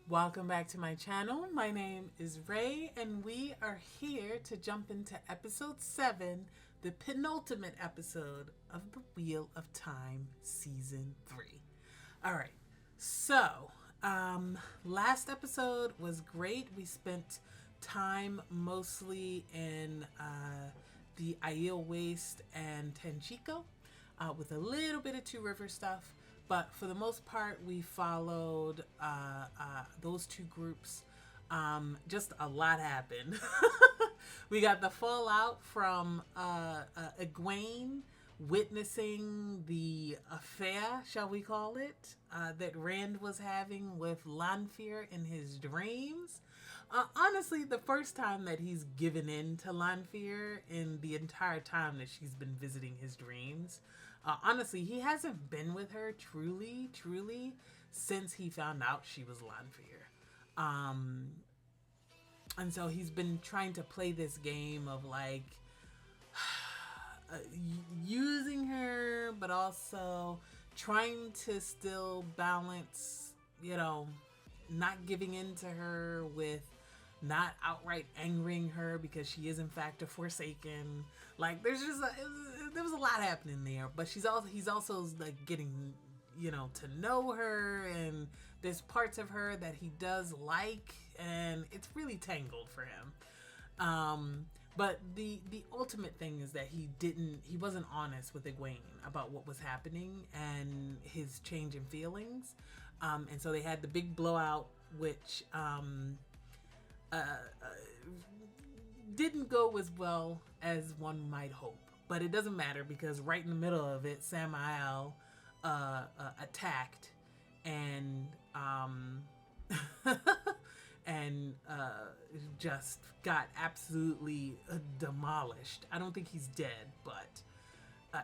Welcome back to my channel. My name is Ray, and we are here to jump into episode 7, the penultimate episode of the Wheel of Time season 3. All right, so last episode was great. We spent time mostly in the Aiel Waste and Tenchico with a little bit of Two River stuff. But for the most part, we followed those two groups. Just a lot happened. We got the fallout from Egwene witnessing the affair, shall we call it, that Rand was having with Lanfear in his dreams. Honestly, the first time that he's given in to Lanfear in the entire time that she's been visiting his dreams. Honestly, he hasn't been with her truly since he found out she was Lanfear. And so he's been trying to play this game of like using her, but also trying to still balance, not giving in to her with not outright angering her because she is in fact a Forsaken. Like there was a lot happening there, but he's also like getting to know her, and there's parts of her that he does like, and it's really tangled for him. But the ultimate thing is that he wasn't honest with Egwene about what was happening and his change in feelings. And so they had the big blowout, which didn't go as well as one might hope. But it doesn't matter because right in the middle of it, Samael attacked and and just got absolutely demolished. I don't think he's dead, but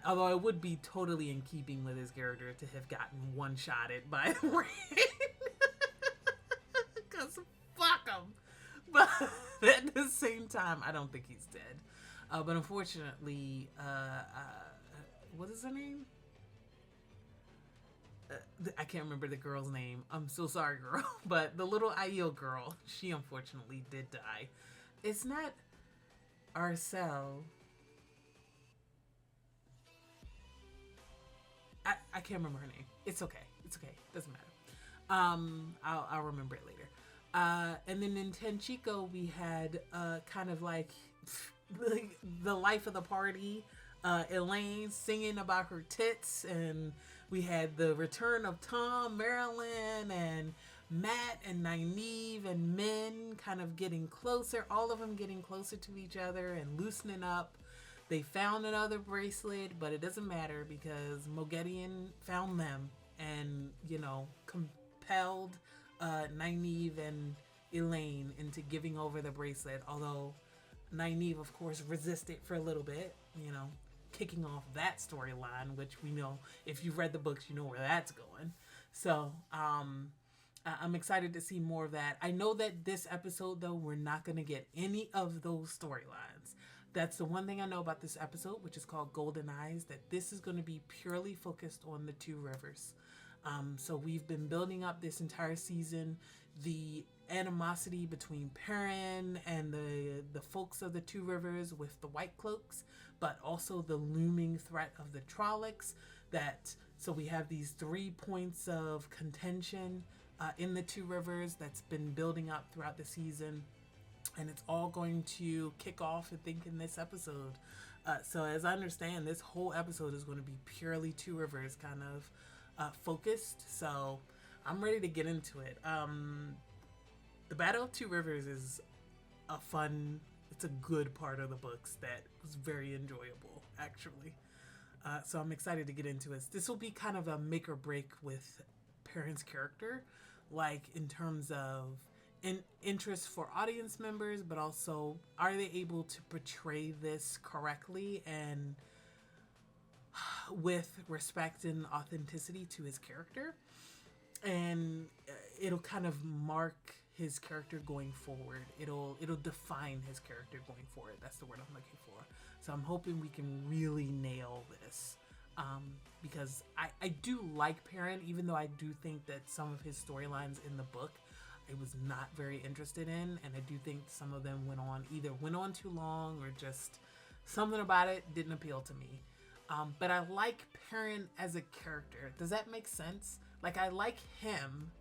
although it would be totally in keeping with his character to have gotten one-shotted by Rand. Because fuck him. But at the same time, I don't think he's dead. But unfortunately, what is her name? I can't remember the girl's name. I'm so sorry, girl. But the little Aiel girl, she unfortunately did die. It's not Arcel. I can't remember her name. It's okay. Doesn't matter. I'll remember it later. And then in Tenchico, we had kind of like the life of the party. Elaine singing about her tits, and we had the return of Tom, Marilyn, and Matt, and Nynaeve, and Min kind of getting closer, all of them getting closer to each other and loosening up. They found another bracelet, but it doesn't matter because Moghedien found them and, compelled Nynaeve and Elaine into giving over the bracelet, although Nynaeve, of course, resisted for a little bit, kicking off that storyline, which we know, if you've read the books, you know where that's going. So I'm excited to see more of that. I know that this episode, though, we're not going to get any of those storylines. That's the one thing I know about this episode, which is called Golden Eyes, that this is going to be purely focused on the Two Rivers. So we've been building up this entire season the animosity between Perrin and the folks of the Two Rivers with the White Cloaks, but also the looming threat of the Trollocs. So we have these 3 points of contention in the Two Rivers that's been building up throughout the season. And it's all going to kick off, I think, in this episode. So as I understand, this whole episode is going to be purely Two Rivers kind of focused. So I'm ready to get into it. The Battle of Two Rivers is it's a good part of the books that was very enjoyable, actually. So I'm excited to get into it. This will be kind of a make or break with Perrin's character, like in terms of interest for audience members, but also are they able to portray this correctly and with respect and authenticity to his character. And it'll kind of mark his character going forward. It'll define his character going forward. That's the word I'm looking for. So I'm hoping we can really nail this. Because I do like Perrin, even though I do think that some of his storylines in the book I was not very interested in, and I do think some of them either went on too long or just something about it didn't appeal to me. But I like Perrin as a character. Does that make sense? Like, I like him,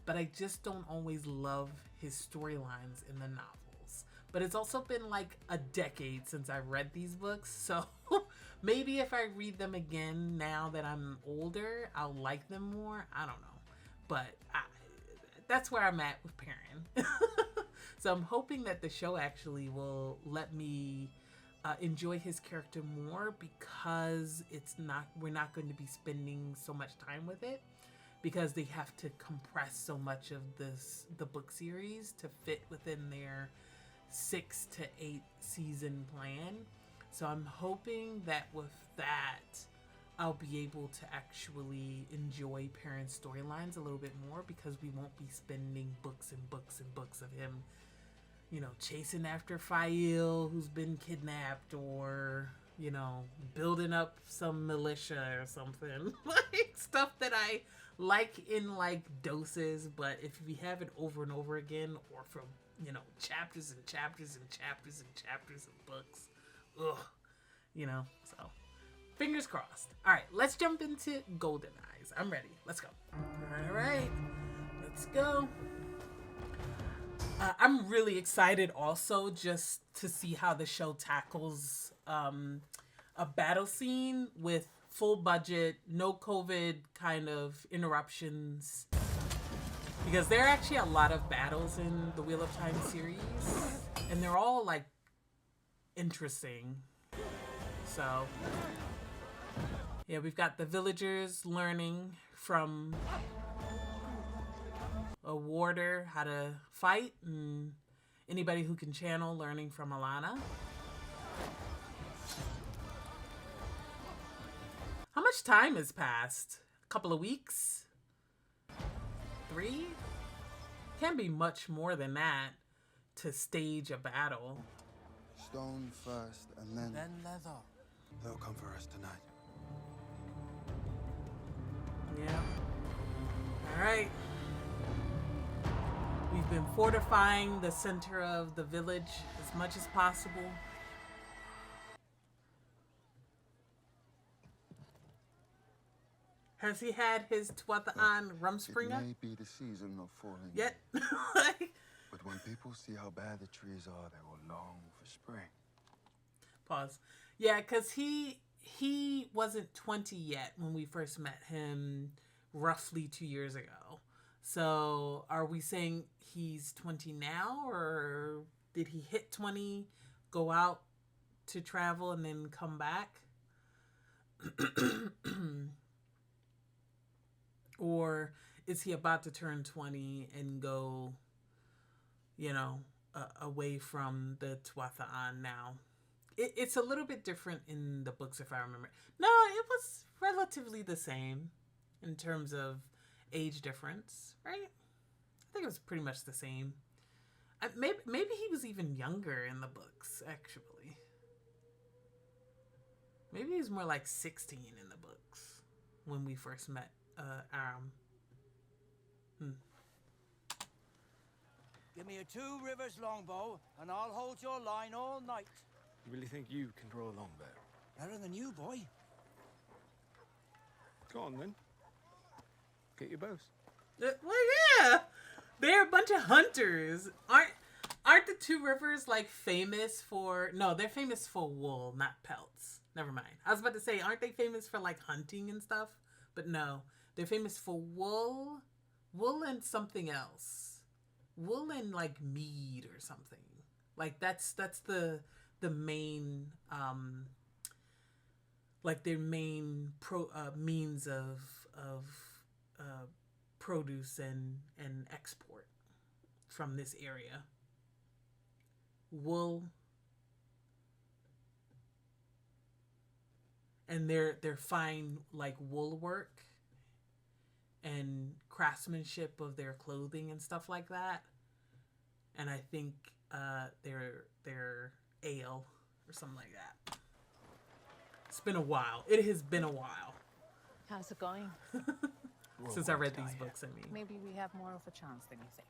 but I just don't always love his storylines in the novels. But it's also been like a decade since I read these books, so maybe if I read them again now that I'm older, I'll like them more. I don't know. But that's where I'm at with Perrin. So I'm hoping that the show actually will let me enjoy his character more, because we're not going to be spending so much time with it, because they have to compress so much of the book series to fit within their 6 to 8 season plan. So I'm hoping that with that, I'll be able to actually enjoy Perrin's storylines a little bit more, because we won't be spending books and books and books of him, you know, chasing after Fael, who's been kidnapped, or, you know, building up some militia or something. Like, stuff that I like in, like, doses, but if we have it over and over again, or from, you know, chapters and chapters and chapters and chapters of books, ugh, you know, so fingers crossed. All right, let's jump into Golden Eyes. I'm ready. Let's go. All right, let's go. I'm really excited also just to see how the show tackles a battle scene with full budget, no COVID kind of interruptions. Because there are actually a lot of battles in the Wheel of Time series, and they're all, like, interesting. So, yeah, we've got the villagers learning from a warder how to fight, and anybody who can channel learning from Alanna. How much time has passed? A couple of weeks? 3? Can't be much more than that to stage a battle. Stone first, and then leather. They'll come for us tonight. Yeah. All right. We've been fortifying the center of the village as much as possible. Has he had his Tuathaan Rumspringer? It may be the season of falling. Yet? But when people see how bad the trees are, they will long for spring. Pause. Yeah, because he wasn't 20 yet when we first met him roughly 2 years ago. So are we saying he's 20 now, or did he hit 20, go out to travel, and then come back? Or is he about to turn 20 and go, you know, away from the Tuathaan now? It's a little bit different in the books, if I remember. No, it was relatively the same in terms of age difference, right? I think it was pretty much the same. Maybe he was even younger in the books, actually. Maybe he was more like 16 in the books when we first met Aram. Give me a 2 rivers longbow, and I'll hold your line all night. You really think you can draw a longbow? Better than you, boy. Go on, then. Get your bows. Well, yeah. They're a bunch of hunters. Aren't the 2 rivers, like, famous for... No, they're famous for wool, not pelts. Never mind. I was about to say, aren't they famous for, like, hunting and stuff? But no. They're famous for wool and something else. Wool and, like, mead or something. Like, that's the main, like, their main means of produce and export from this area. Wool. And their fine, like, wool work and craftsmanship of their clothing and stuff like that. And I think their ale or something like that. It's been a while. It has been a while How's it going? since I read these books. I mean, Maybe we have more of a chance than you think.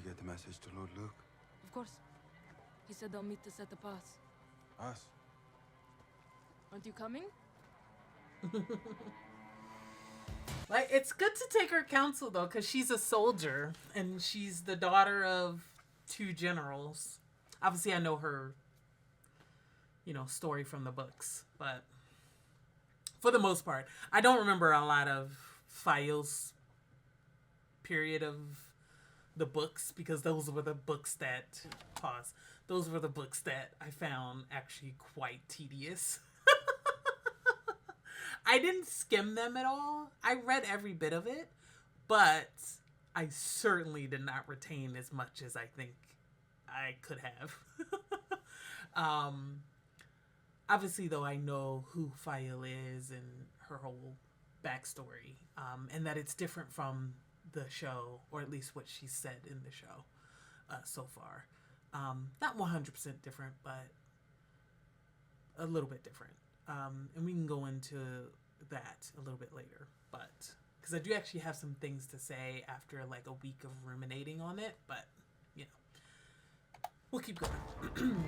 get the message to Lord Luke? Of course. He said they'll meet us at the pass. Us? Aren't you coming? Like, it's good to take her counsel, though, because she's a soldier, and she's the daughter of 2 generals. Obviously, I know her, story from the books, but for the most part, I don't remember a lot of Fael's period of the books, because those were the books that, those were the books that I found actually quite tedious. I didn't skim them at all. I read every bit of it, but I certainly did not retain as much as I think I could have. Obviously, though, I know who Fael is and her whole backstory, and that it's different from the show, or at least what she said in the show so far. Not 100% different, but a little bit different. And we can go into that a little bit later, but because I do actually have some things to say after like a week of ruminating on it, but we'll keep going.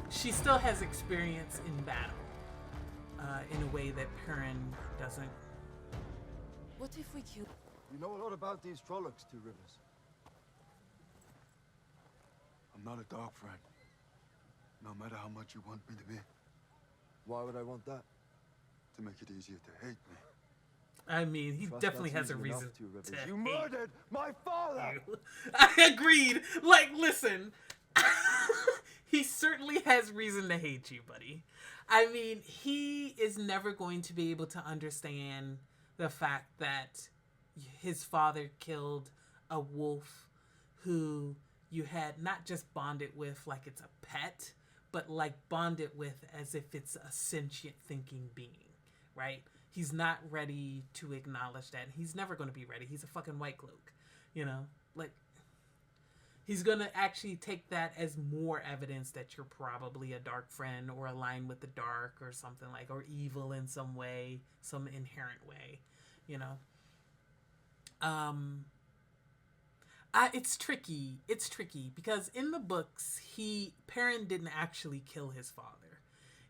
She still has experience in battle in a way that Perrin doesn't. What if we kill? You know a lot about these Trollocs, Two Rivers. I'm not a dog friend. No matter how much you want me to be. Why would I want that? To make it easier to hate me. I mean, he definitely has a reason to You hate murdered my father! you. I agreed. Like, listen. He certainly has reason to hate you, buddy. I mean, he is never going to be able to understand the fact that his father killed a wolf who you had not just bonded with like it's a pet, but like bonded with as if it's a sentient thinking being, right? He's not ready to acknowledge that. He's never going to be ready. He's a fucking white cloak, like he's going to actually take that as more evidence that you're probably a dark friend or aligned with the dark or something like, or evil in some way, some inherent way, It's tricky. It's tricky because in the books, Perrin didn't actually kill his father.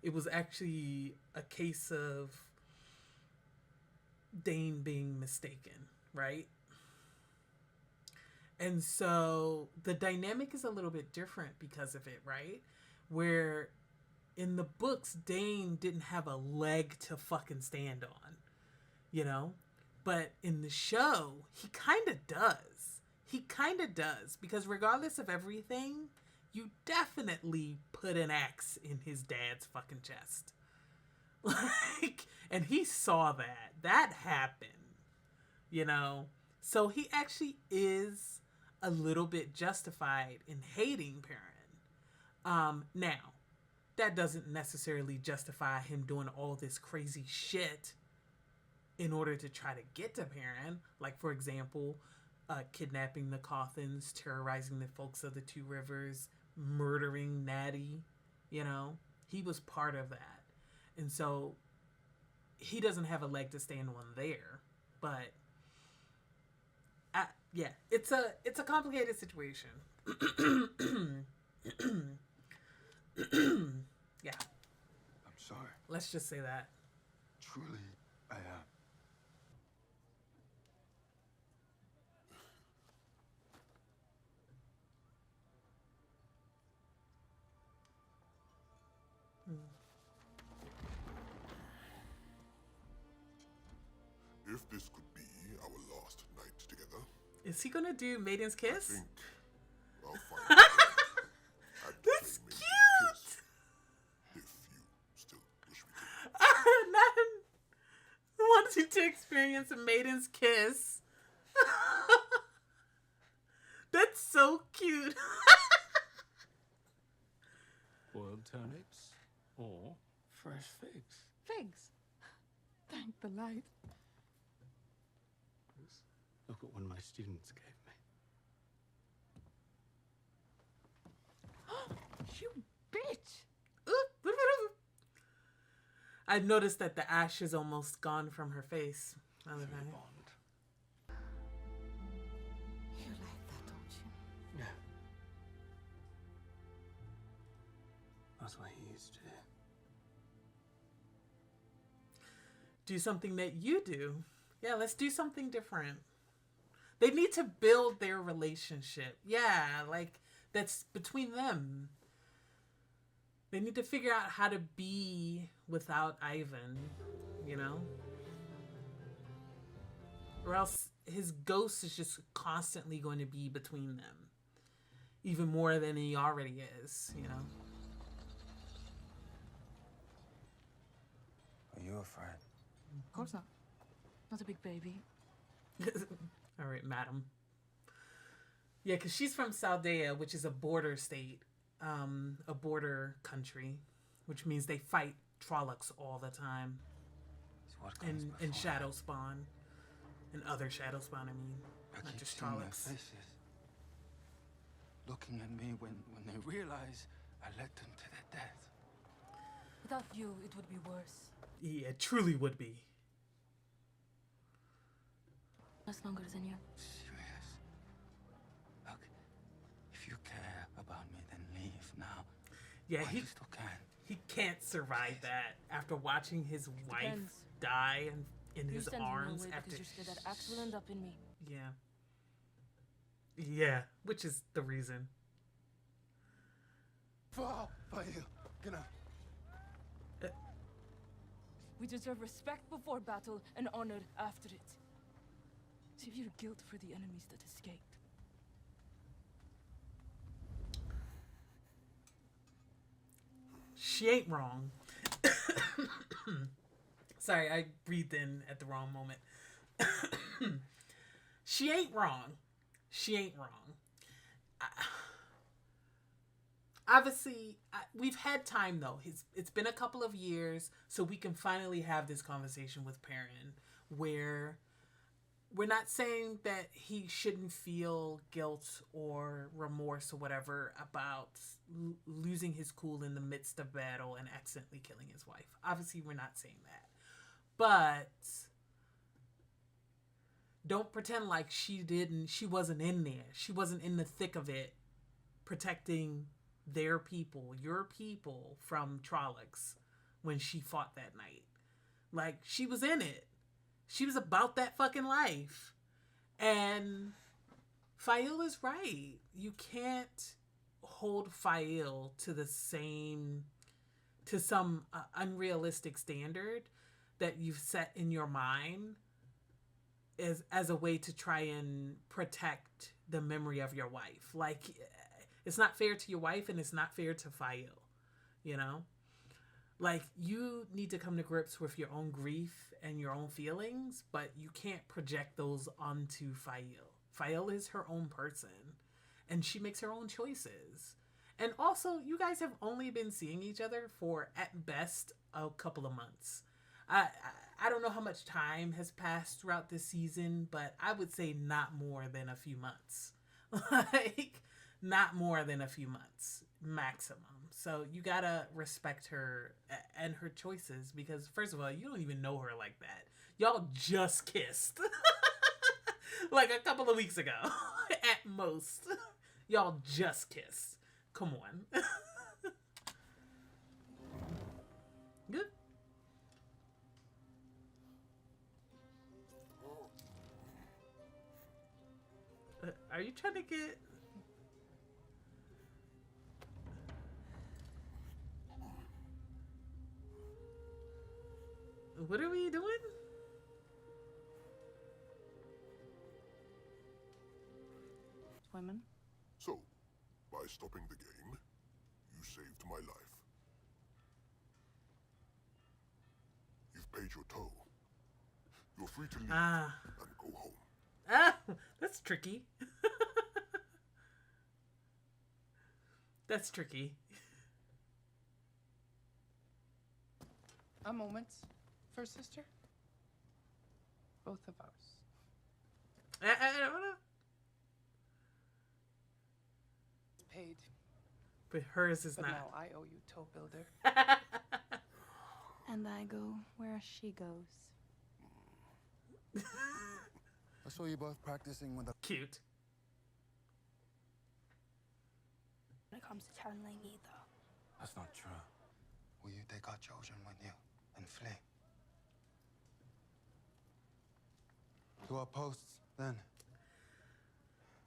It was actually a case of Dane being mistaken, right? And so the dynamic is a little bit different because of it, right? Where in the books, Dane didn't have a leg to fucking stand on, But in the show, he kind of does. He kind of does, because regardless of everything, you definitely put an axe in his dad's fucking chest. And he saw that. That happened, So he actually is a little bit justified in hating Perrin. Now, that doesn't necessarily justify him doing all this crazy shit in order to try to get to Perrin. Like, for example, kidnapping the Cauthons, terrorizing the folks of the Two Rivers, murdering Natty, he was part of that. And so he doesn't have a leg to stand on there, but it's a complicated situation. Yeah. I'm sorry. Let's just say that. Truly, I am. If this could be our last night together, Is he gonna do Maiden's I Kiss? think I'll find out. That's Maiden's cute! Kiss, if you still wish me to. Not wanting to experience a Maiden's Kiss. That's so cute. Boiled turnips or fresh figs. Figs. Thank the light. Look at one my students gave me. You bitch! I noticed that the ash is almost gone from her face. Bond. You like that, don't you? That's what he used to do. Do something that you do. Yeah, let's do something different. They need to build their relationship. Yeah, like that's between them. They need to figure out how to be without Ivan, you know? Or else his ghost is just constantly going to be between them. Even more than he already is, you know? Are you afraid? Of course not. Not a big baby. All right, madam. Yeah, because she's from Saldea, which is a border state, a border country, which means they fight Trollocs all the time. So what comes And before? Shadow Spawn. And other Shadow Spawn, I mean. I Not keep just seeing their Trollocs. faces, looking at me when they realize I led them to their death. Without you, it would be worse. Yeah, it truly would be. Less longer than you. Serious? Look, if you care about me, then leave now. Yeah, While you still can. he can't survive that after watching his wife Depends. die in You his send him arms away after. because you're scared that axe will end up in me. Yeah. Yeah, which is the reason. We deserve respect before battle and honor after it. Severe guilt for the enemies that escaped. She ain't wrong. Sorry, I breathed in at the wrong moment. She ain't wrong. She ain't wrong. Obviously, we've had time though. It's been a couple of years, so we can finally have this conversation with Perrin, where we're not saying that he shouldn't feel guilt or remorse or whatever about losing his cool in the midst of battle and accidentally killing his wife. Obviously, we're not saying that. But don't pretend like she wasn't in there. She wasn't in the thick of it, protecting their people, your people from Trollocs when she fought that night. Like, she was in it. She was about that fucking life. And Fael is right. You can't hold Fael to some unrealistic standard that you've set in your mind as a way to try and protect the memory of your wife. Like, it's not fair to your wife and it's not fair to Fael, you know? Like, you need to come to grips with your own grief and your own feelings, but you can't project those onto Fael. Fael is her own person, and she makes her own choices. And also, you guys have only been seeing each other for, at best, a couple of months. I don't know how much time has passed throughout this season, but I would say not more than a few months. Like, not more than a few months, maximum. So you gotta respect her and her choices, because first of all, you don't even know her like that. Y'all just kissed. Like a couple of weeks ago, at most. Y'all just kissed. Come on. Good. Are you trying to get... What are we doing? Women? So, by stopping the game, you saved my life. You've paid your toll. You're free to leave and go home. Ah, that's tricky. That's tricky. A moment, first sister. Both of ours. I don't know. It's paid, But hers is but not. now I owe you, toe builder. And I go where she goes. I saw you both practicing with the... Cute. When it comes to channeling either, That's not true. Will you take our children with you and flee? To our posts, then.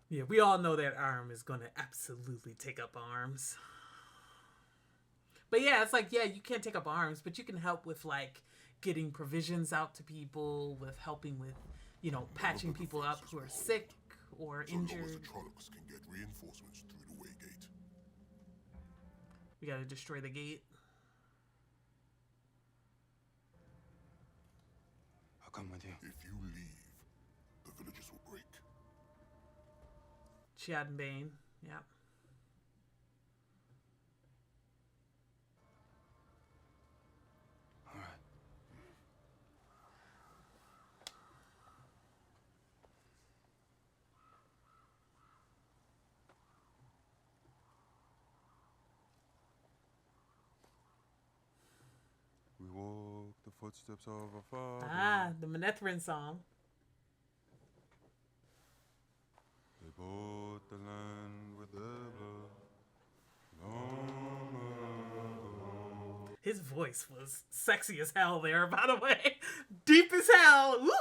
Yeah, we all know that arm is going to absolutely take up arms. But yeah, it's like, yeah, you can't take up arms, but you can help with, like, getting provisions out to people, with helping with, you know, patching people up who are sick or injured. So long as the Trollocs can get reinforcements through the way gate. We gotta destroy the gate. I'll come with you. If you leave, the villages will break. Chad and Bane, yeah. All right. We walk the footsteps of our father. Ah, the Manethrin song. They bought the land with their blood. Long ago. His voice was sexy as hell there, by the way. Deep as hell. Woo!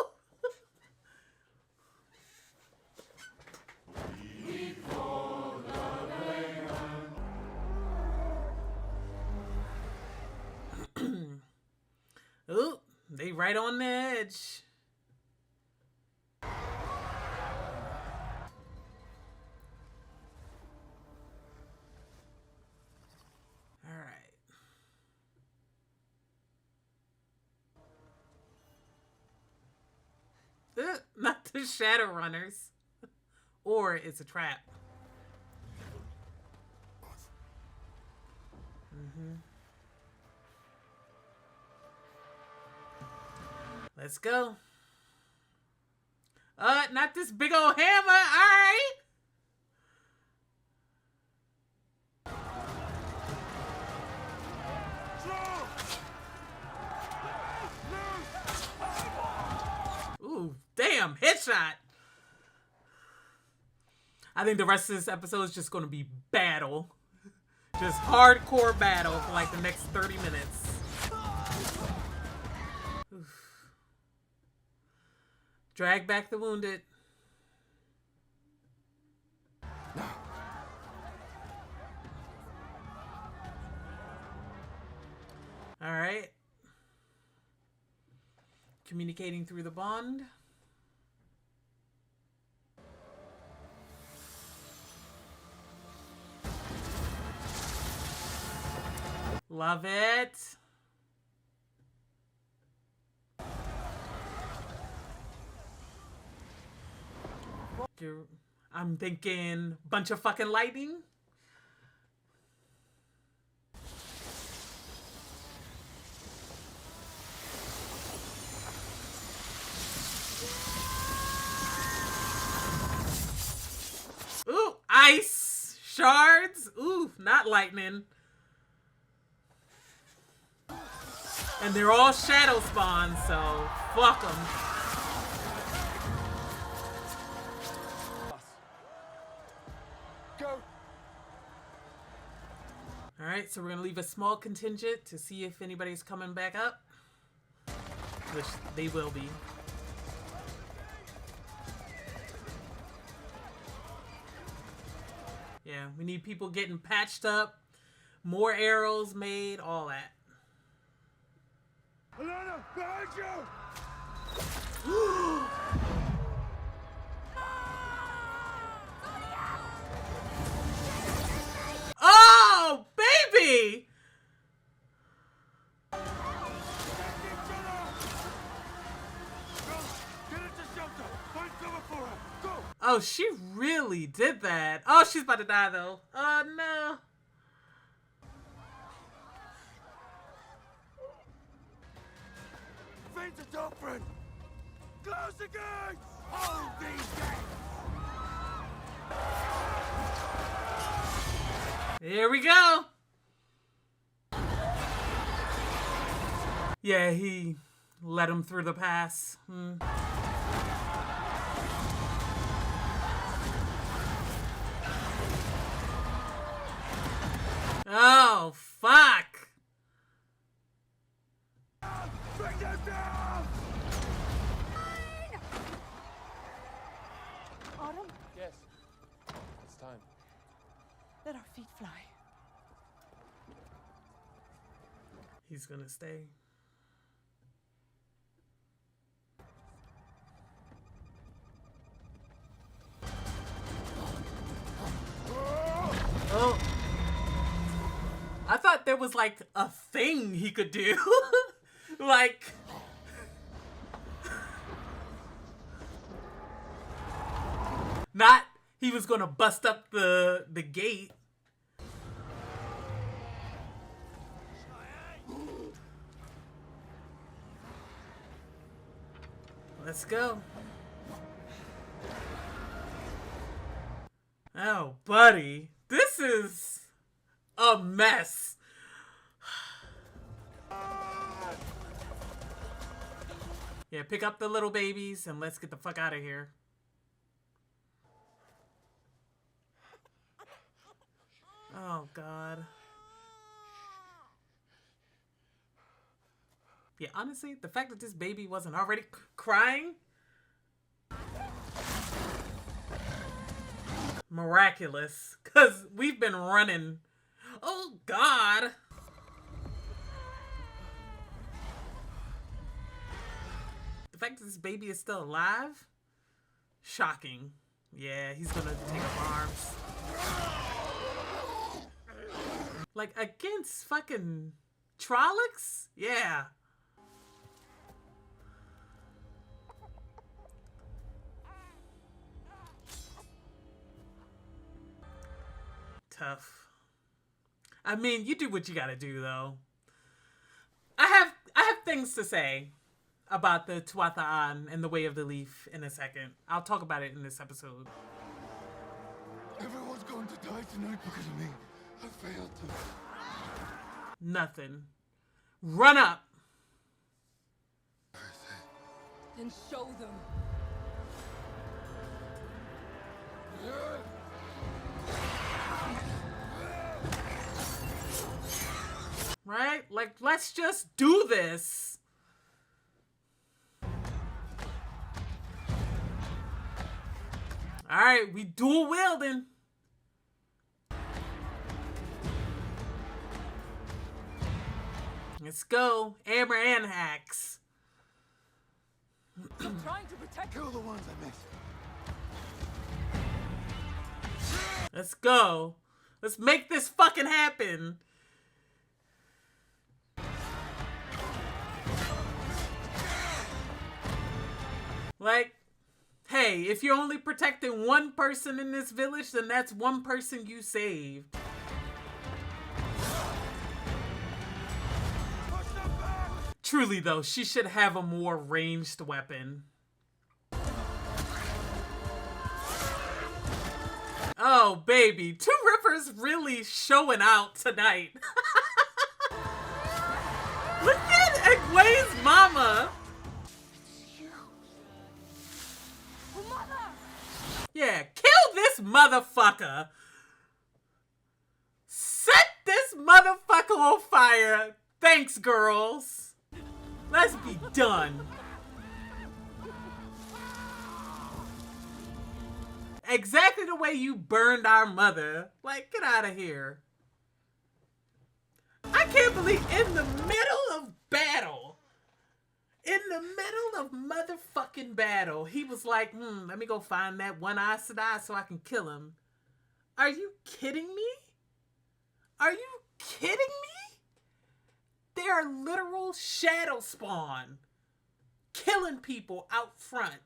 Ooh, they right on the edge. All right. Not the Shadowrunners. Or it's a trap. Mm-hmm. Let's go. Not this big old hammer. All right. Ooh, damn, headshot. I think the rest of this episode is just going to be battle. Just hardcore battle for like the next 30 minutes. Oof. Drag back the wounded. All right. Communicating through the bond. Love it. I'm thinking bunch of fucking lightning. Ooh, ice shards. Ooh, not lightning. And they're all shadow spawns, so fuck them. Go. All right, so we're gonna leave a small contingent to see if anybody's coming back up, which they will be. Yeah, we need people getting patched up, more arrows made, all that. Alanna, behind you! Oh, baby! Oh, she really did that. Oh, she's about to die, though. Oh, no. Feed the dog, friend! Close the gates! Hold these gates! Here we go. Yeah, he let him through the pass. Oh, fuck. Let our feet fly. He's gonna stay. Oh. I thought there was like a thing he could do. Like. Not he was gonna bust up the gate. Let's go. Oh, buddy. This is a mess. Yeah, pick up the little babies and let's get the fuck out of here. Oh, God. Yeah, honestly, the fact that this baby wasn't already crying, miraculous, because we've been running. Oh, God. The fact that this baby is still alive, shocking. Yeah, he's gonna take up arms. Like, against fucking Trollocs? Yeah. Tough. I mean, you do what you gotta do, though. I have things to say about the Tuatha'an and the Way of the Leaf in a second. I'll talk about it in this episode. Everyone's going to die tonight because of me. I failed to. Nothing. Run up. Then show them. Right? Like, let's just do this. Alright, we dual wielding. Let's go. Hammer and axe. I'm trying to protect Kill the ones I missed. Let's go. Let's make this fucking happen. Like, hey, if you're only protecting one person in this village, then that's one person you save. Truly, though, she should have a more ranged weapon. Oh, baby. Two Rivers really showing out tonight. Look at Egwene's mama. Yeah, kill this motherfucker. Set this motherfucker on fire. Thanks, girls. Let's be done. Exactly the way you burned our mother. Like, get out of here. I can't believe in the middle of battle, in the middle of motherfucking battle, he was like, let me go find that one Aes Sedai so I can kill him. Are you kidding me? Are you kidding me? They are literal shadow spawn killing people out front.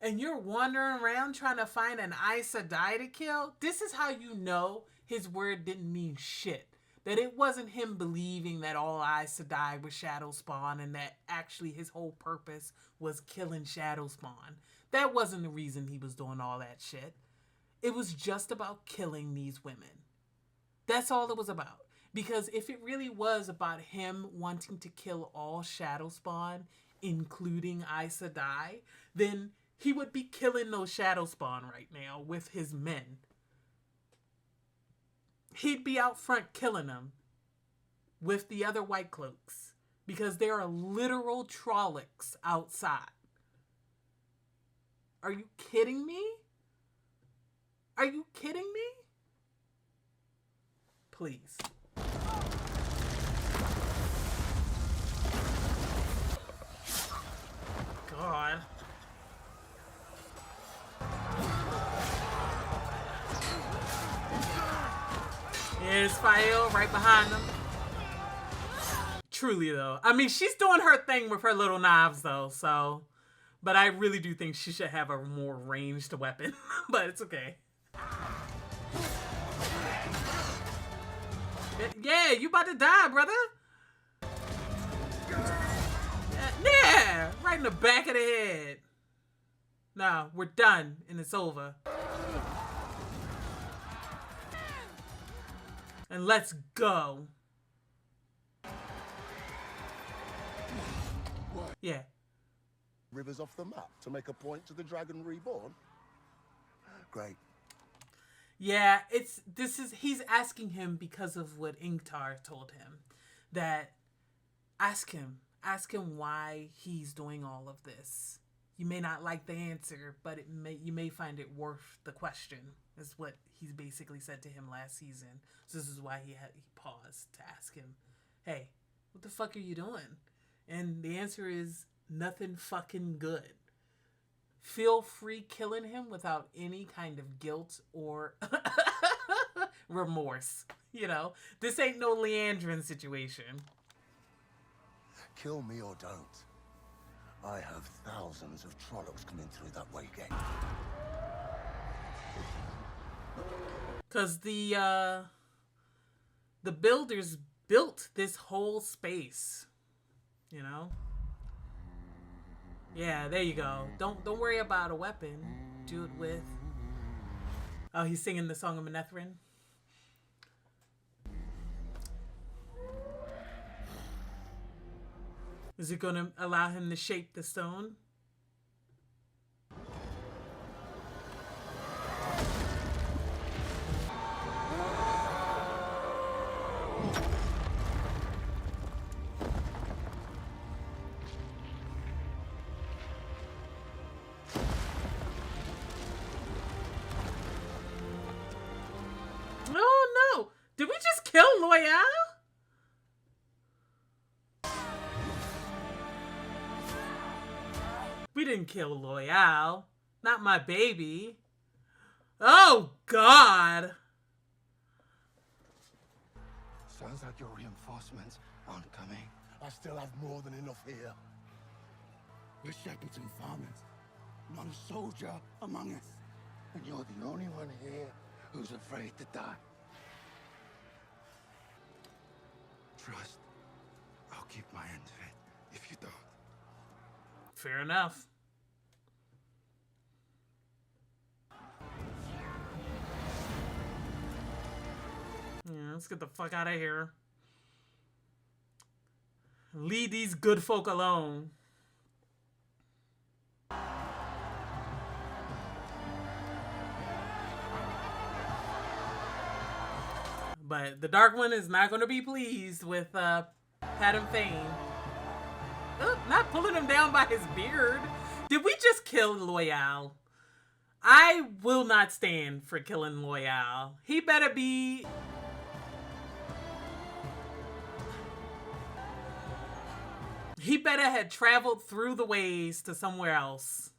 And you're wandering around trying to find an Aes Sedai to kill? This is how you know his word didn't mean shit. That it wasn't him believing that all Aes Sedai were shadow spawn and that actually his whole purpose was killing shadow spawn. That wasn't the reason he was doing all that shit. It was just about killing these women. That's all it was about. Because if it really was about him wanting to kill all shadow spawn, including Aes Sedai, then he would be killing those shadow spawn right now with his men. He'd be out front killing them with the other white cloaks because there are literal Trollocs outside. Are you kidding me? Are you kidding me? Please. God. Here's Fael right behind them. Truly, though. I mean, she's doing her thing with her little knives, though, so... But I really do think she should have a more ranged weapon. But it's okay. Yeah, you about to die, brother. Yeah, right in the back of the head. No, we're done, and it's over. And let's go. What? Yeah. Rivers off the map to make a point to the Dragon Reborn? Great. Yeah, he's asking him because of what Ingtar told him. That ask him why he's doing all of this. You may not like the answer, but you may find it worth the question, is what he basically said to him last season. So this is why he paused to ask him, hey, what the fuck are you doing? And the answer is nothing fucking good. Feel free killing him without any kind of guilt or remorse. You know, this ain't no Liandrin situation. Kill me or don't. I have thousands of Trollocs coming through that way gate. Because the builders built this whole space, you know? Yeah, there you go. Don't worry about a weapon. Do it with... Oh, he's singing the Song of Manethrin. Is it going to allow him to shape the stone? Oh no! Did we just kill Loial? We didn't kill Loial. Not my baby. Oh, God. Sounds like your reinforcements aren't coming. I still have more than enough here. We're shepherds and farmers, not a soldier among us. And you're the only one here who's afraid to die. Trust, I'll keep my end fit if you don't. Fair enough. Yeah, let's get the fuck out of here. Leave these good folk alone. But the Dark One is not going to be pleased with Padam Fane. Not pulling him down by his beard. Did we just kill Loial? I will not stand for killing Loial. He better be... He better have traveled through the ways to somewhere else.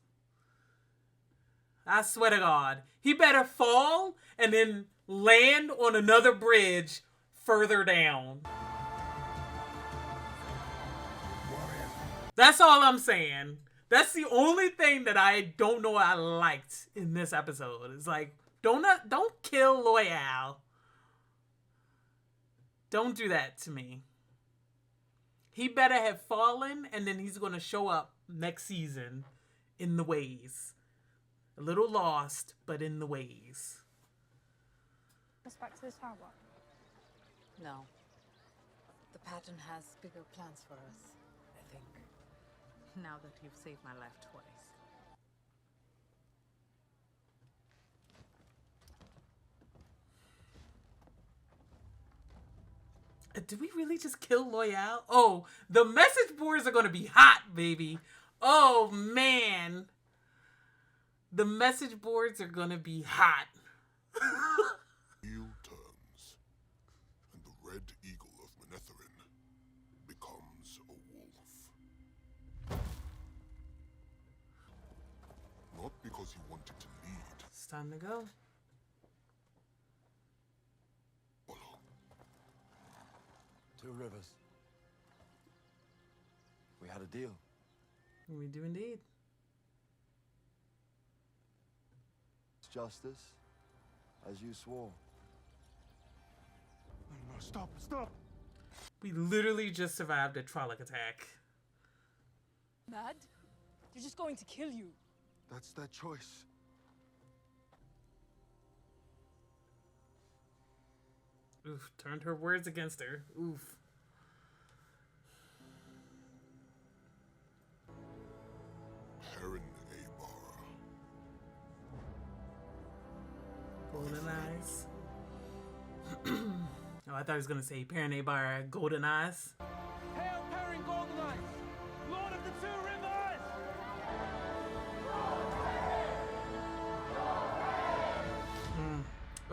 I swear to God. He better fall and then land on another bridge further down. That's all I'm saying. That's the only thing that I don't know I liked in this episode. It's like, don't kill Loial. Don't do that to me. He better have fallen, and then he's going to show up next season in the ways. A little lost, but in the ways. Let's back to the tower. No. The pattern has bigger plans for us, I think. Now that you've saved my life twice. Did we really just kill Loial? Oh, the message boards are going to be hot, baby. Oh, man. The message boards are going to be hot. Heel turns. not because he wanted to lead. It's time to go. Follow. Two Rivers. We had a deal. We do indeed. It's justice, as you swore. No, stop, stop! We literally just survived a Trolloc attack. Mad? They're just going to kill you. That's their choice. Oof, turned her words against her. Oof. Perrin Aybara. Golden eyes. Oh, I thought he was gonna say Perrin Aybara, golden eyes. Hail Perrin Golden Eyes, Lord of the Two Rivers!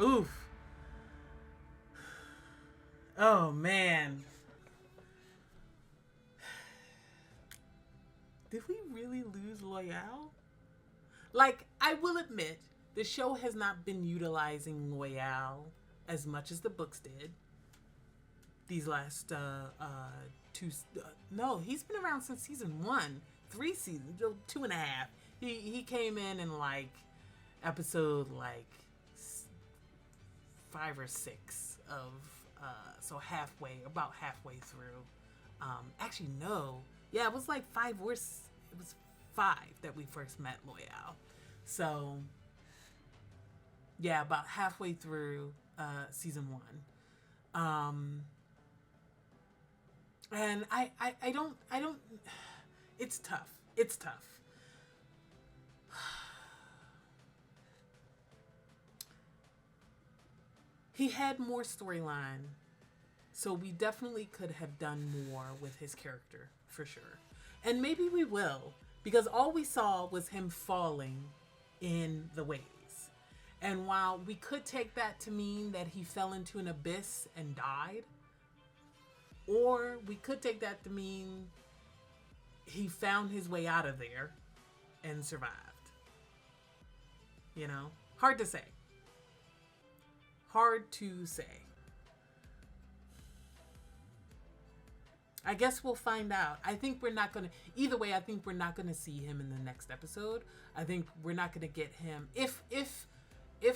Oof. Oh man. Did we really lose Loial? Like, I will admit, the show has not been utilizing Loial as much as the books did. These last no, he's been around since season 1. 3 seasons, 2.5. He came in like episode like 5 or 6 of so about halfway through. Actually no, yeah, it was like 5 or it was 5 that we first met Loial. So yeah, about halfway through season 1. And I don't, it's tough. It's tough. He had more storyline, so we definitely could have done more with his character, for sure. And maybe we will, because all we saw was him falling in the waves. And while we could take that to mean that he fell into an abyss and died, or we could take that to mean he found his way out of there and survived. You know? Hard to say. Hard to say. I guess we'll find out. I think we're not going to... Either way, I think we're not going to see him in the next episode. I think we're not going to get him... If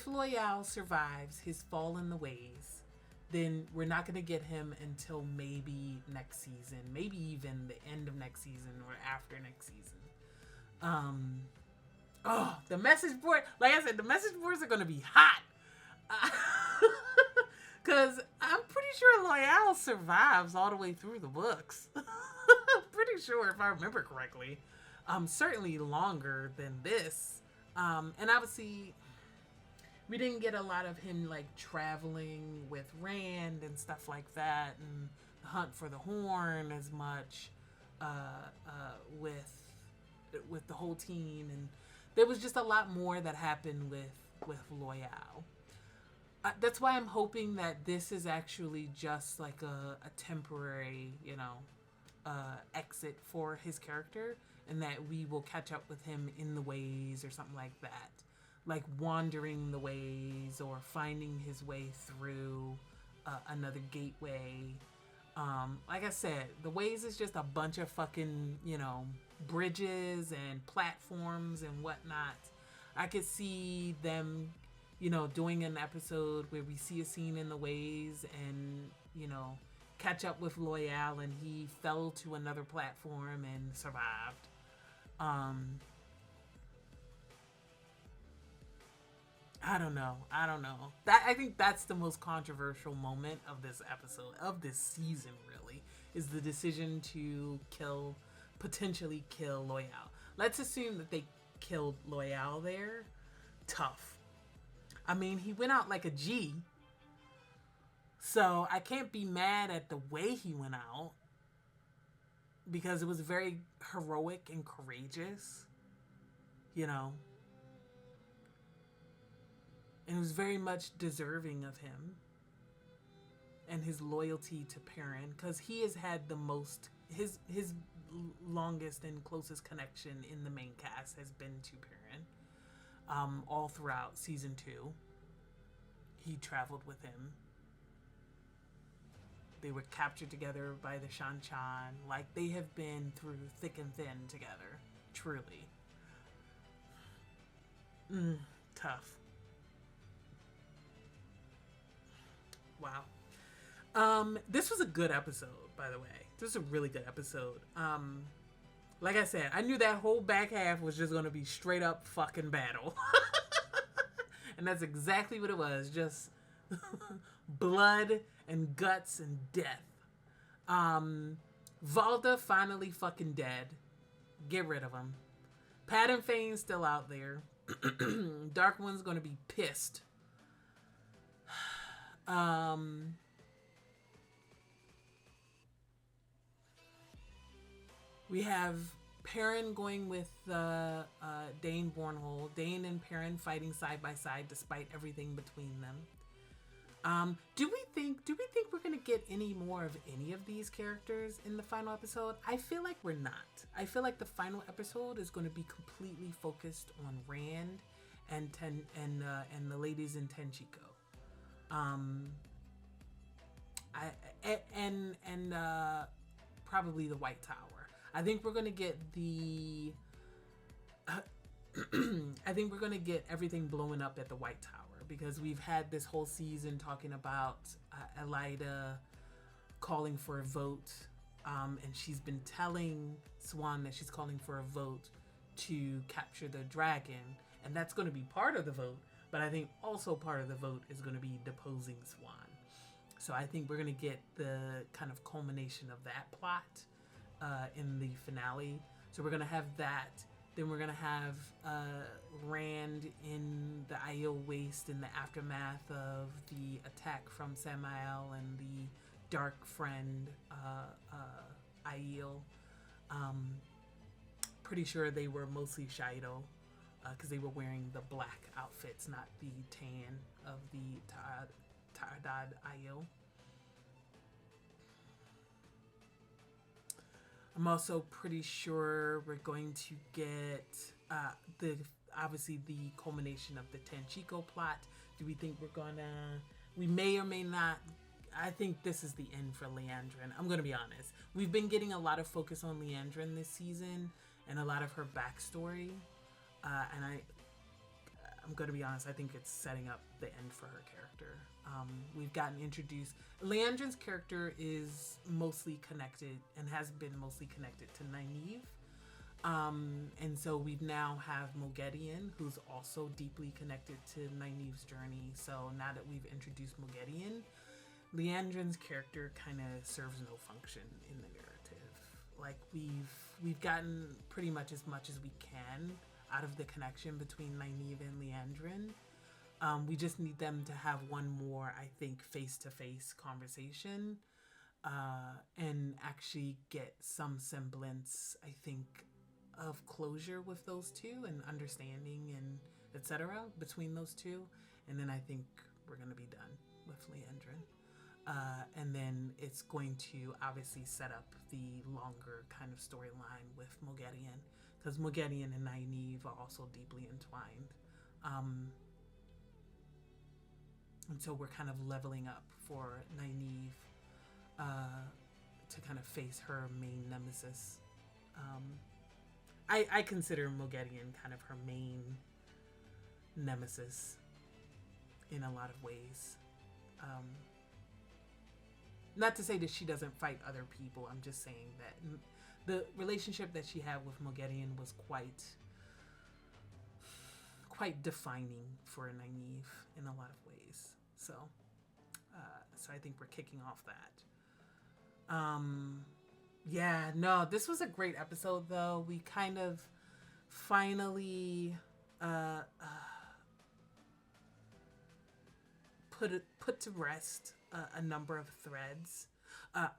Loial survives his fall in the waves, then we're not going to get him until maybe next season. Maybe even the end of next season or after next season. Oh, the message board... Like I said, the message boards are going to be hot. Because I'm pretty sure Loial survives all the way through the books. Pretty sure, if I remember correctly. Certainly longer than this. And obviously, we didn't get a lot of him like traveling with Rand and stuff like that, and the hunt for the horn as much with the whole team. And there was just a lot more that happened with Loial. That's why I'm hoping that this is actually just like a temporary, exit for his character, and that we will catch up with him in the ways or something like that. Like wandering the ways or finding his way through another gateway. Like I said, the ways is just a bunch of fucking, bridges and platforms and whatnot. I could see them... doing an episode where we see a scene in the ways and, catch up with Loial and he fell to another platform and survived. I don't know. I think that's the most controversial moment of this episode, of this season, really, is the decision to potentially kill Loial. Let's assume that they killed Loial there. Tough. I mean, he went out like a G. So I can't be mad at the way he went out, because it was very heroic and courageous, And it was very much deserving of him and his loyalty to Perrin, because he has had the most, his longest and closest connection in the main cast has been to Perrin. all throughout season 2. He traveled with him. They were captured together by the Sanche. Like, they have been through thick and thin together. Truly. Tough. Wow. This was a good episode, by the way. This was a really good episode. Like I said, I knew that whole back half was just going to be straight up fucking battle. And that's exactly what it was. Just blood and guts and death. Valda finally fucking dead. Get rid of him. Pat and Fane's still out there. Dark One's going to be pissed. We have Perrin going with Dane Bornhole. Dane and Perrin fighting side by side despite everything between them. Do we think we're gonna get any more of any of these characters in the final episode? I feel like we're not. I feel like the final episode is going to be completely focused on Rand and the ladies in Tenchiko. Probably the White Tower. I think we're gonna get the. I think we're gonna get everything blowing up at the White Tower because we've had this whole season talking about Elida calling for a vote, and she's been telling Siuan that she's calling for a vote to capture the dragon, and that's going to be part of the vote. But I think also part of the vote is going to be deposing Siuan. So I think we're going to get the kind of culmination of that plot in the finale. So we're going to have that. Then we're going to have Rand in the Aiel Waste in the aftermath of the attack from Samael and the Dark Friend Aiel. Pretty sure they were mostly Shaido because they were wearing the black outfits, not the tan of the Ta'adad Aiel. I'm also pretty sure we're going to get obviously the culmination of the Tenchiko plot. Do we think we may or may not, I think this is the end for Liandrin. I'm going to be honest. We've been getting a lot of focus on Liandrin this season and a lot of her backstory. And I'm going to be honest, I think it's setting up the end for her character. We've gotten introduced. Liandrin's character is mostly connected and has been mostly connected to Nynaeve. And so we now have Moghedien, who's also deeply connected to Nynaeve's journey. So now that we've introduced Moghedien, Liandrin's character kind of serves no function in the narrative. Like we've gotten pretty much as we can out of the connection between Nynaeve and Liandrin. We just need them to have one more, I think, face-to-face conversation and actually get some semblance, I think, of closure with those two and understanding and etc. between those two. And then I think we're going to be done with Liandrin. And then it's going to obviously set up the longer kind of storyline with Moghedien, because Moghedien and Nynaeve are also deeply entwined. And so we're kind of leveling up for Nynaeve to kind of face her main nemesis. I consider Moghedien kind of her main nemesis in a lot of ways. Not to say that she doesn't fight other people. I'm just saying that the relationship that she had with Moghedien was quite defining for Nynaeve in a lot of ways. So I think we're kicking off that. Yeah, no, this was a great episode though. We kind of finally put to rest a number of threads.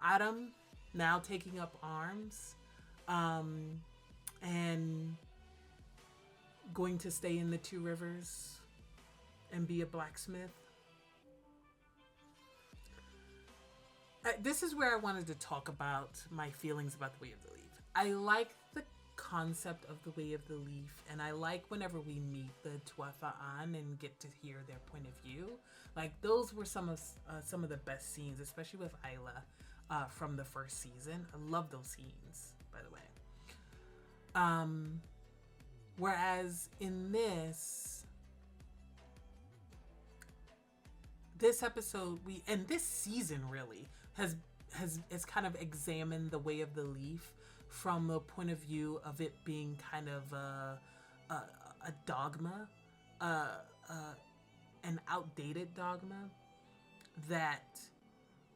Autumn now taking up arms and going to stay in the Two Rivers and be a blacksmith. This is where I wanted to talk about my feelings about the Way of the Leaf. I like concept of the Way of the Leaf, and I like whenever we meet the Tuatha'an and get to hear their point of view. Like, those were some of the best scenes, especially with Isla from the first season. I love those scenes, by the way. Whereas in this episode, this season really has kind of examined the Way of the Leaf from the point of view of it being kind of a dogma, an outdated dogma that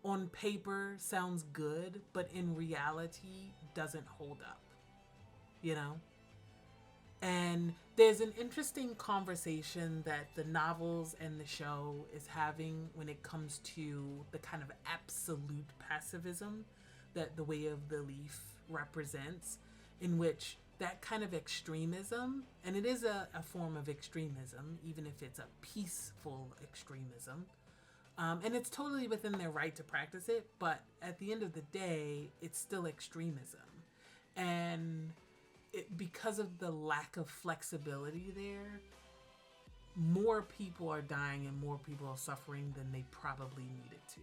on paper sounds good, but in reality doesn't hold up, you know? And there's an interesting conversation that the novels and the show is having when it comes to the kind of absolute pacifism that the Way of the Leaf represents, in which that kind of extremism, and it is a form of extremism, even if it's a peaceful extremism, and it's totally within their right to practice it, but at the end of the day, it's still extremism. And because of the lack of flexibility there, more people are dying and more people are suffering than they probably needed to.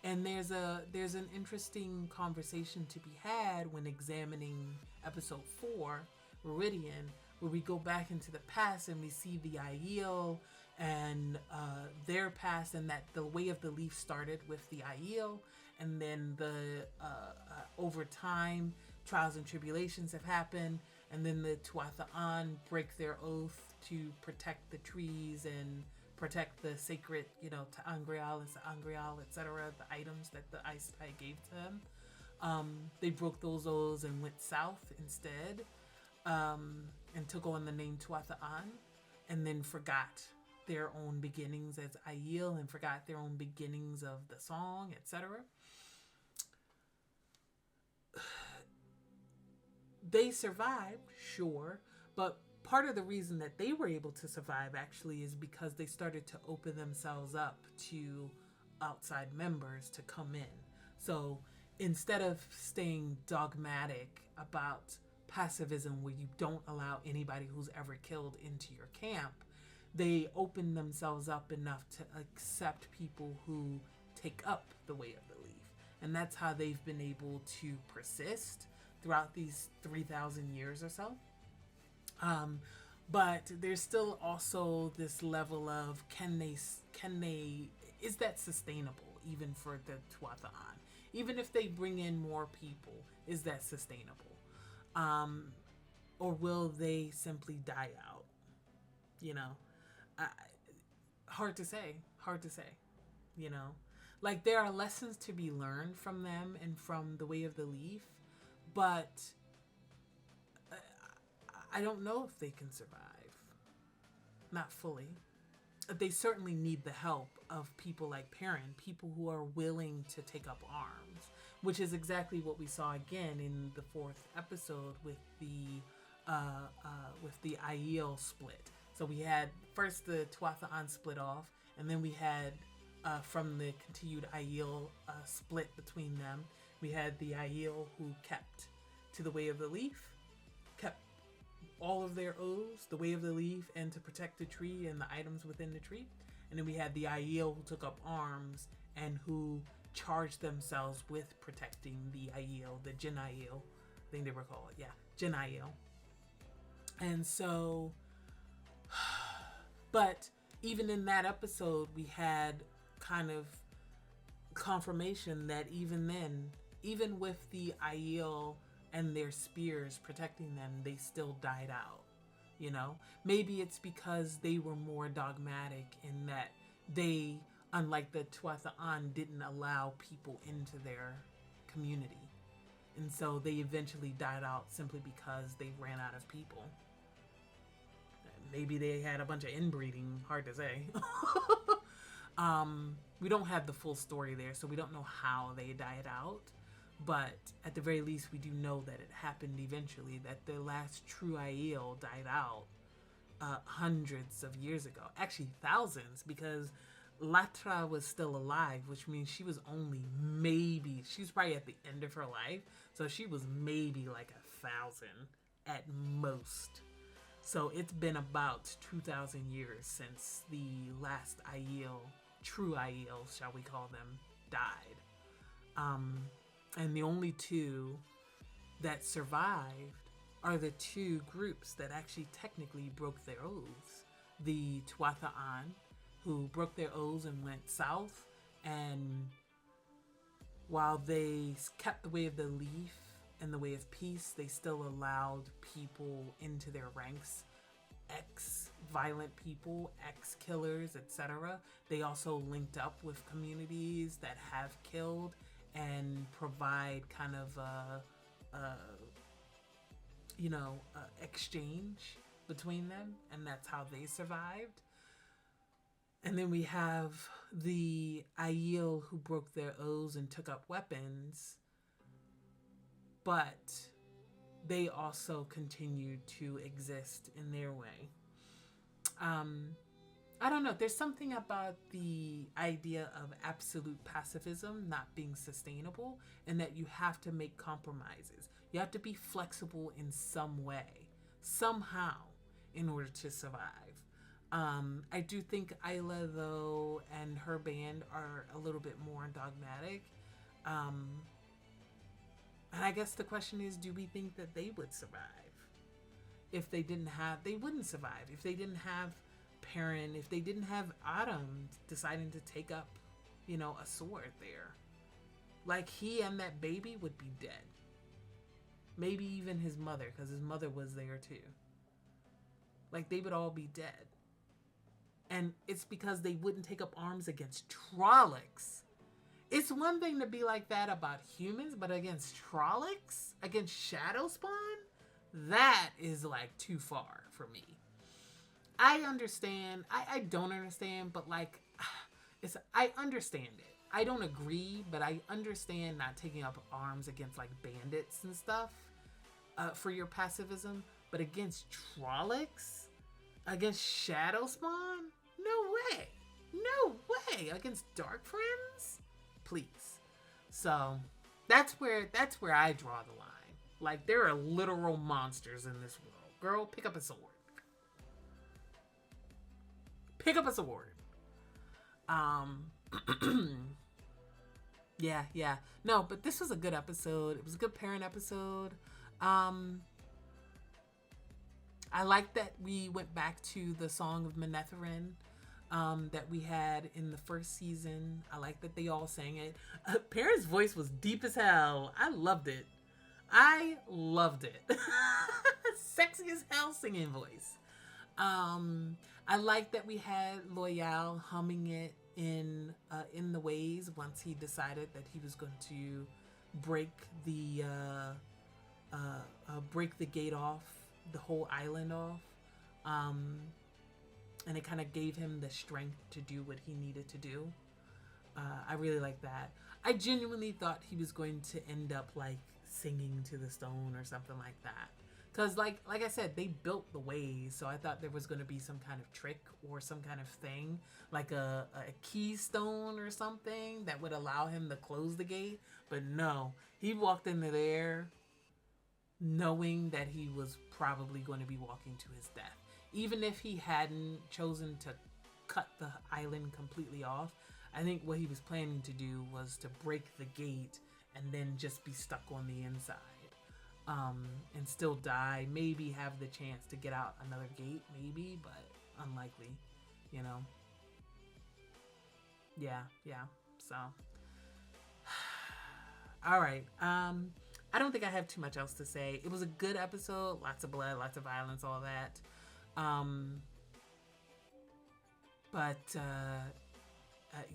And there's an interesting conversation to be had when examining episode 4, Meridian, where we go back into the past and we see the Aiel and their past, and that the Way of the Leaf started with the Aiel, and then over time trials and tribulations have happened, and then the Tuatha'an break their oath to protect the trees and protect the sacred, Ta'angreal and Sa'angreal, etc., the items that the Ice Tide gave to them. They broke those oaths and went south instead, and took on the name Tuatha'an, and then forgot their own beginnings as Aiel and forgot their own beginnings of the song, etc. They survived, sure, but part of the reason that they were able to survive actually is because they started to open themselves up to outside members to come in. So instead of staying dogmatic about pacifism where you don't allow anybody who's ever killed into your camp, they open themselves up enough to accept people who take up the Way of the Leaf. And that's how they've been able to persist throughout these 3,000 years or so. But there's still also this level of is that sustainable even for the Tuatha'an? Even if they bring in more people, is that sustainable? Or will they simply die out? Hard to say, Like, there are lessons to be learned from them and from the Way of the Leaf, but I don't know if they can survive. Not fully. They certainly need the help of people like Perrin, people who are willing to take up arms, which is exactly what we saw again in the 4th episode with the Aiel split. So we had first the Tuatha'an split off, and then we had from the continued Aiel split between them, we had the Aiel who kept to the Way of the Leaf, kept all of their oaths, the Way of the Leaf, and to protect the tree and the items within the tree. And then we had the Aiel who took up arms and who charged themselves with protecting the Aiel, the Jin Aiel, I think they were called, Jin Aiel. And so, but even in that episode, we had kind of confirmation that even then, even with the Aiel and their spears protecting them, they still died out. Maybe it's because they were more dogmatic in that they, unlike the Tuatha'an, didn't allow people into their community. And so they eventually died out simply because they ran out of people. Maybe they had a bunch of inbreeding, hard to say. We don't have the full story there, so we don't know how they died out. But at the very least, we do know that it happened eventually, that the last true Aiel died out hundreds of years ago. Actually, thousands, because Latra was still alive, which means she was only maybe, she was probably at the end of her life, so she was maybe like 1,000 at most. So it's been about 2,000 years since the last Aiel, true Aiel, shall we call them, died. And the only two that survived are the two groups that actually technically broke their oaths. The Tuatha'an, who broke their oaths and went south, and while they kept the way of the leaf and the way of peace, they still allowed people into their ranks, ex-violent people, ex-killers, etc. They also linked up with communities that have killed and provide kind of exchange between them, and that's how they survived. And then we have the Aiel who broke their oaths and took up weapons, but they also continued to exist in their way. I don't know, there's something about the idea of absolute pacifism not being sustainable, and that you have to make compromises. You have to be flexible in some way, somehow, in order to survive. I do think Isla, though, and her band are a little bit more dogmatic. And I guess the question is, do we think that they would survive? If they didn't have, they wouldn't survive. If they didn't have Perrin, if they didn't have Autumn deciding to take up, a sword there. Like, he and that baby would be dead. Maybe even his mother, because his mother was there too. Like, they would all be dead. And it's because they wouldn't take up arms against Trollocs. It's one thing to be like that about humans, but against Trollocs? Against Shadowspawn? That is, like, too far for me. I understand. I don't understand, but, like, I understand it. I don't agree, but I understand not taking up arms against, like, bandits and stuff for your pacifism. But against Trollocs? Against Shadowspawn? No way. No way. Against Dark Friends? Please. So, that's where I draw the line. Like, there are literal monsters in this world. Girl, pick up a sword. Pick up a sword. Yeah. No, but this was a good episode. It was a good Perrin episode. I like that we went back to the Song of Manetheren that we had in the first season. I like that they all sang it. Perrin's voice was deep as hell. I loved it. Sexy as hell singing voice. I like that we had Loial humming it in the ways once he decided that he was going to break the gate off, the whole island off, and it kind of gave him the strength to do what he needed to do. I really like that. I genuinely thought he was going to end up like singing to the stone or something like that. Because, like I said, they built the ways, so I thought there was going to be some kind of trick or some kind of thing, like a keystone or something that would allow him to close the gate. But no, he walked into there knowing that he was probably going to be walking to his death. Even if he hadn't chosen to cut the island completely off, I think what he was planning to do was to break the gate and then just be stuck on the inside. And still die, maybe have the chance to get out another gate, maybe, but unlikely, Yeah, so. Alright, I don't think I have too much else to say. It was a good episode, lots of blood, lots of violence, all that.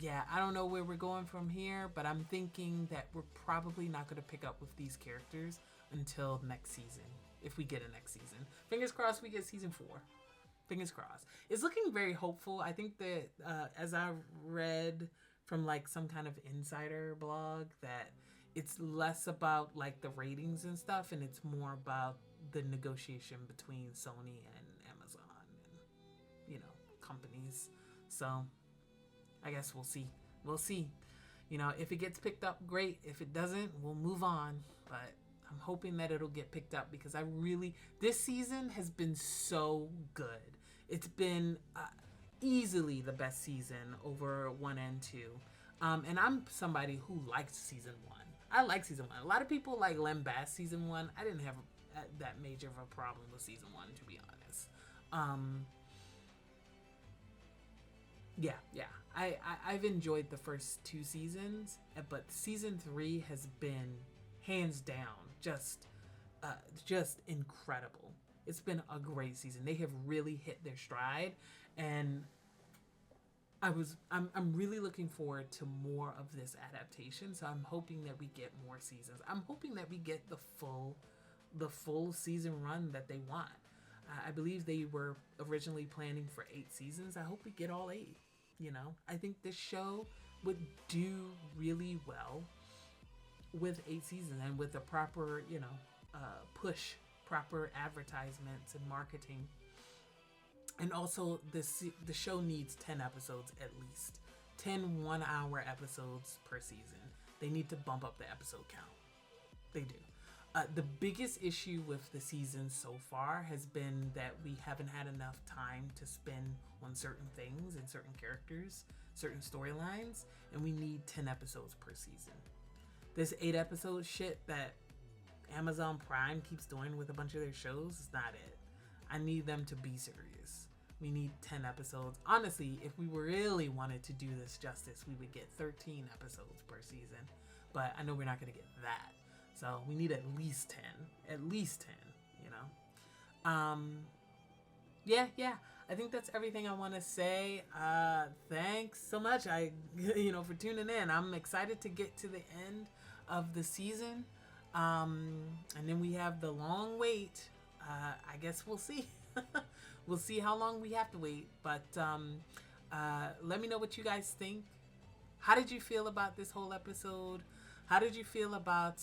Yeah, I don't know where we're going from here, but I'm thinking that we're probably not going to pick up with these characters until next season, if we get a next season. Fingers crossed we get season 4. Fingers crossed. It's looking very hopeful. I think that as I read from like some kind of insider blog, that it's less about like the ratings and stuff, and it's more about the negotiation between Sony and Amazon and companies. So I guess we'll see. We'll see. You know, if it gets picked up, great. If it doesn't, we'll move on. But I'm hoping that it'll get picked up because this season has been so good. It's been easily the best season over 1 and 2. And I'm somebody who liked season 1. I like season 1. A lot of people like lambast season 1. I didn't have that major of a problem with season 1, to be honest. Yeah. I've enjoyed the first 2 seasons, but season 3 has been hands down just incredible. It's been a great season. They have really hit their stride, and I'm really looking forward to more of this adaptation. So I'm hoping that we get more seasons. I'm hoping that we get the full season run that they want. I believe they were originally planning for 8 seasons. I hope we get all 8. You know, I think this show would do really well with 8 seasons and with a proper, push, proper advertisements and marketing. And also, the show needs 10 episodes at least. 10 one-hour episodes per season. They need to bump up the episode count. They do. The biggest issue with the season so far has been that we haven't had enough time to spend on certain things and certain characters, certain storylines, and we need 10 episodes per season. This 8 episode shit that Amazon Prime keeps doing with a bunch of their shows is not it. I need them to be serious. We need 10 episodes. Honestly, if we really wanted to do this justice, we would get 13 episodes per season. But I know we're not going to get that. So we need at least 10. At least 10, you know? Yeah. I think that's everything I want to say. Thanks so much, for tuning in. I'm excited to get to the end of the season. And then we have the long wait. I guess we'll see. We'll see how long we have to wait. But let me know what you guys think. How did you feel about this whole episode? How did you feel about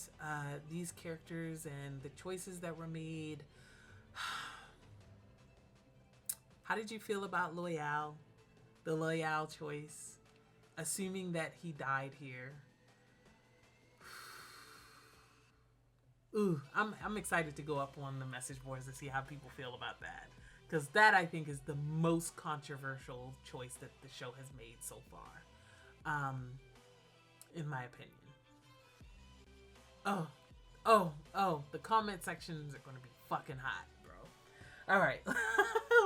these characters and the choices that were made? How did you feel about Loial? The Loial choice? Assuming that he died here. Ooh, I'm excited to go up on the message boards to see how people feel about that. Because that, I think, is the most controversial choice that the show has made so far. In my opinion. Oh, the comment sections are going to be fucking hot, bro. All right.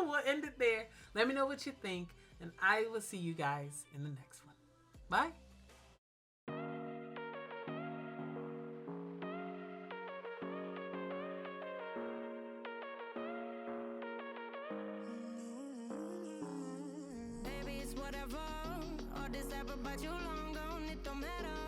We'll end it there. Let me know what you think, and I will see you guys in the next one. Bye. Baby, it's whatever. All this ever, but you long gone, it don't matter.